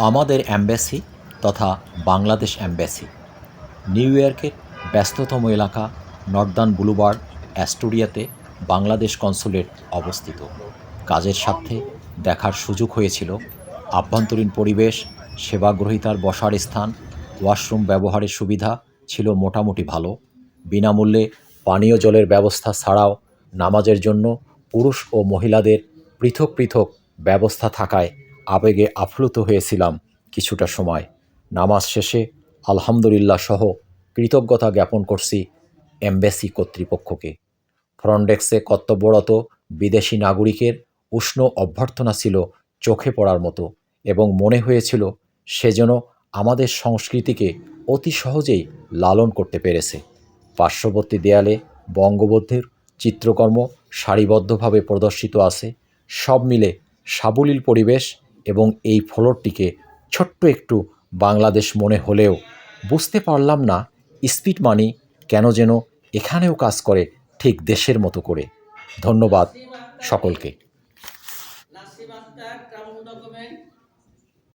আমাদের অ্যাম্বাসি তথা Bangladesh embassy new ইয়র্কের ব্যস্ততম এলাকা নর্দার্ন বুলভার্ড অ্যাস্টোরিয়াতে বাংলাদেশ কনস্যুলেট অবস্থিত। কাজের স্বার্থে দেখার সুযোগ হয়েছিল। আভ্যন্তরীণ পরিবেশ, সেবাগ্রহীতার বসার স্থান, ওয়াশরুম ব্যবহারের সুবিধা ছিল মোটামুটি ভালো। বিনামূল্যে পানীয় জলের ব্যবস্থা ছাড়াও নামাজের জন্য পুরুষ ও মহিলাদের পৃথক পৃথক ব্যবস্থা থাকায় আবেগে আপ্লুত হয়েছিলাম কিছুটা সময়। নামাজ শেষে আলহামদুলিল্লাহ সহ কৃতজ্ঞতা জ্ঞাপন করছি এমবেসি কর্তৃপক্ষকে। ফ্রন্ট ডেস্কে কর্তব্যরত বিদেশি নাগরিকের উষ্ণ অভ্যর্থনা ছিল চোখে পড়ার মতো এবং মনে হয়েছিল সে যেন আমাদের সংস্কৃতিকে অতি সহজেই লালন করতে পেরেছে। পার্শ্ববর্তী দেয়ালে বঙ্গবন্ধুর চিত্রকর্ম সারিবদ্ধভাবে প্রদর্শিত আছে। সব মিলে সাবলীল পরিবেশ এবং এই ফ্লোরটিকে ছোট্ট একটু বাংলাদেশ মনে হলেও বুঝতে পারলাম না স্পিড মানি কেন যেন এখানেও কাজ করে ঠিক দেশের মতো করে। ধন্যবাদ সকলকে।